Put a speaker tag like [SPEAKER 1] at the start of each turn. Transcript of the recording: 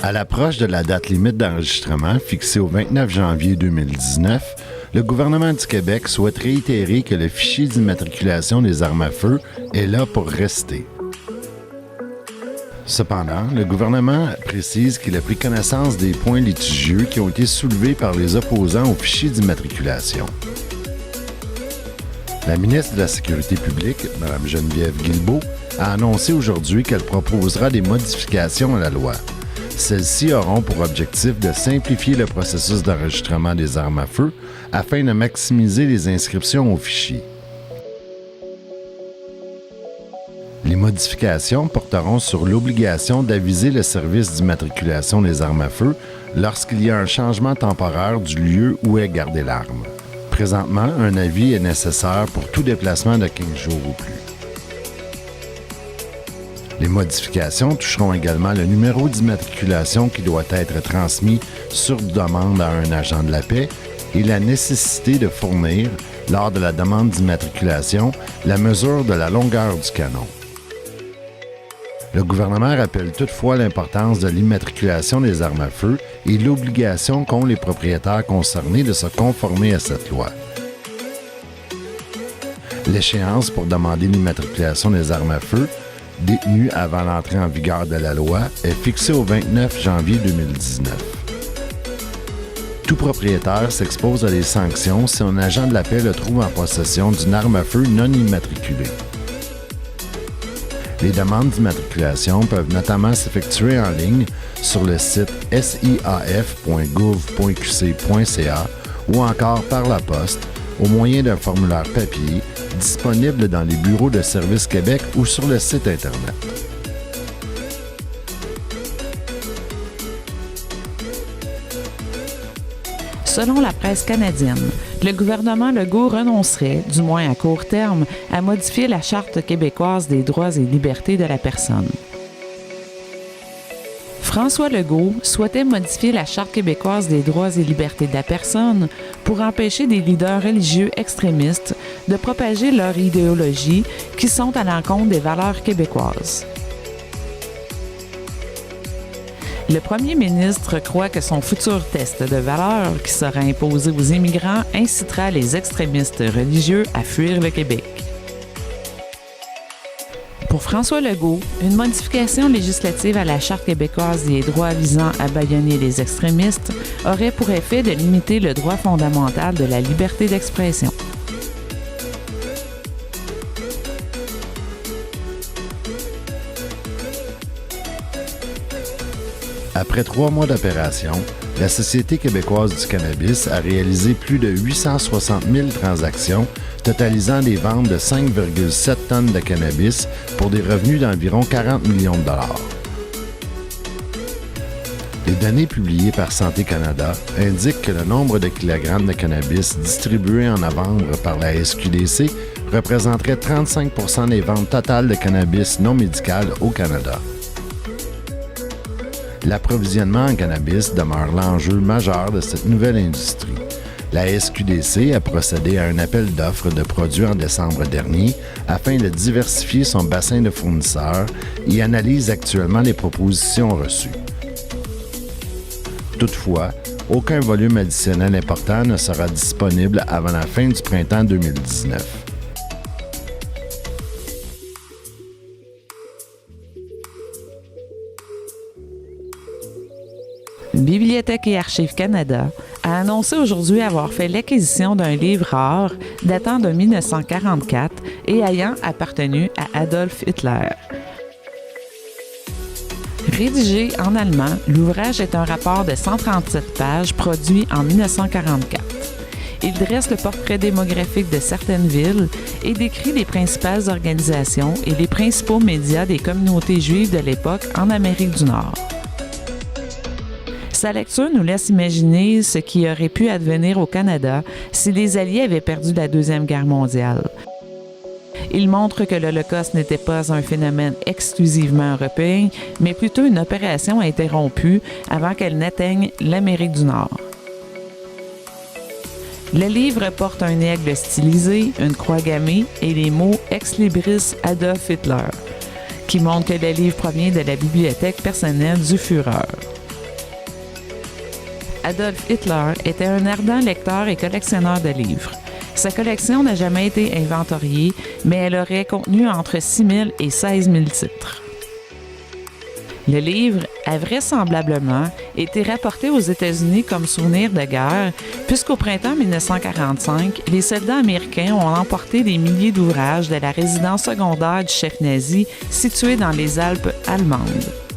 [SPEAKER 1] À l'approche de la date limite d'enregistrement, fixée au 29 janvier 2019, le gouvernement du Québec souhaite réitérer que le fichier d'immatriculation des armes à feu est là pour rester. Cependant, le gouvernement précise qu'il a pris connaissance des points litigieux qui ont été soulevés par les opposants au fichier d'immatriculation. La ministre de la Sécurité publique, Mme Geneviève Guilbeault, a annoncé aujourd'hui qu'elle proposera des modifications à la loi. Celles-ci auront pour objectif de simplifier le processus d'enregistrement des armes à feu afin de maximiser les inscriptions au fichier. Les modifications porteront sur l'obligation d'aviser le service d'immatriculation des armes à feu lorsqu'il y a un changement temporaire du lieu où est gardée l'arme. Présentement, un avis est nécessaire pour tout déplacement de 15 jours ou plus. Les modifications toucheront également le numéro d'immatriculation qui doit être transmis sur demande à un agent de la paix et la nécessité de fournir, lors de la demande d'immatriculation, la mesure de la longueur du canon. Le gouvernement rappelle toutefois l'importance de l'immatriculation des armes à feu et l'obligation qu'ont les propriétaires concernés de se conformer à cette loi. L'échéance pour demander l'immatriculation des armes à feu, détenue avant l'entrée en vigueur de la loi, est fixée au 29 janvier 2019. Tout propriétaire s'expose à des sanctions si un agent de la paix le trouve en possession d'une arme à feu non immatriculée. Les demandes d'immatriculation peuvent notamment s'effectuer en ligne sur le site siaf.gouv.qc.ca ou encore par la poste au moyen d'un formulaire papier disponible dans les bureaux de Service Québec ou sur le site Internet.
[SPEAKER 2] Selon la presse canadienne, le gouvernement Legault renoncerait, du moins à court terme, à modifier la Charte québécoise des droits et libertés de la personne. François Legault souhaitait modifier la Charte québécoise des droits et libertés de la personne pour empêcher des leaders religieux extrémistes de propager leur idéologie qui sont à l'encontre des valeurs québécoises. Le premier ministre croit que son futur test de valeurs qui sera imposé aux immigrants incitera les extrémistes religieux à fuir le Québec. Pour François Legault, une modification législative à la Charte québécoise des droits visant à bâillonner les extrémistes aurait pour effet de limiter le droit fondamental de la liberté d'expression.
[SPEAKER 1] Après 3 mois d'opération, la Société québécoise du cannabis a réalisé plus de 860 000 transactions, totalisant des ventes de 5,7 tonnes de cannabis pour des revenus d'environ 40 millions de dollars. Les données publiées par Santé Canada indiquent que le nombre de kilogrammes de cannabis distribués en novembre par la SQDC représenterait 35 % des ventes totales de cannabis non médical au Canada. L'approvisionnement en cannabis demeure l'enjeu majeur de cette nouvelle industrie. La SQDC a procédé à un appel d'offres de produits en décembre dernier afin de diversifier son bassin de fournisseurs et analyse actuellement les propositions reçues. Toutefois, aucun volume additionnel important ne sera disponible avant la fin du printemps 2019.
[SPEAKER 2] Bibliothèque et Archives Canada a annoncé aujourd'hui avoir fait l'acquisition d'un livre rare datant de 1944 et ayant appartenu à Adolf Hitler. Rédigé en allemand, l'ouvrage est un rapport de 137 pages produit en 1944. Il dresse le portrait démographique de certaines villes et décrit les principales organisations et les principaux médias des communautés juives de l'époque en Amérique du Nord. Sa lecture nous laisse imaginer ce qui aurait pu advenir au Canada si les Alliés avaient perdu la Deuxième Guerre mondiale. Il montre que l'Holocauste n'était pas un phénomène exclusivement européen, mais plutôt une opération interrompue avant qu'elle n'atteigne l'Amérique du Nord. Le livre porte un aigle stylisé, une croix gammée et les mots « Ex libris Adolf Hitler », qui montrent que le livre provient de la bibliothèque personnelle du Führer. Adolf Hitler était un ardent lecteur et collectionneur de livres. Sa collection n'a jamais été inventoriée, mais elle aurait contenu entre 6 000 et 16 000 titres. Le livre a vraisemblablement été rapporté aux États-Unis comme souvenir de guerre, puisqu'au printemps 1945, les soldats américains ont emporté des milliers d'ouvrages de la résidence secondaire du chef nazi située dans les Alpes allemandes.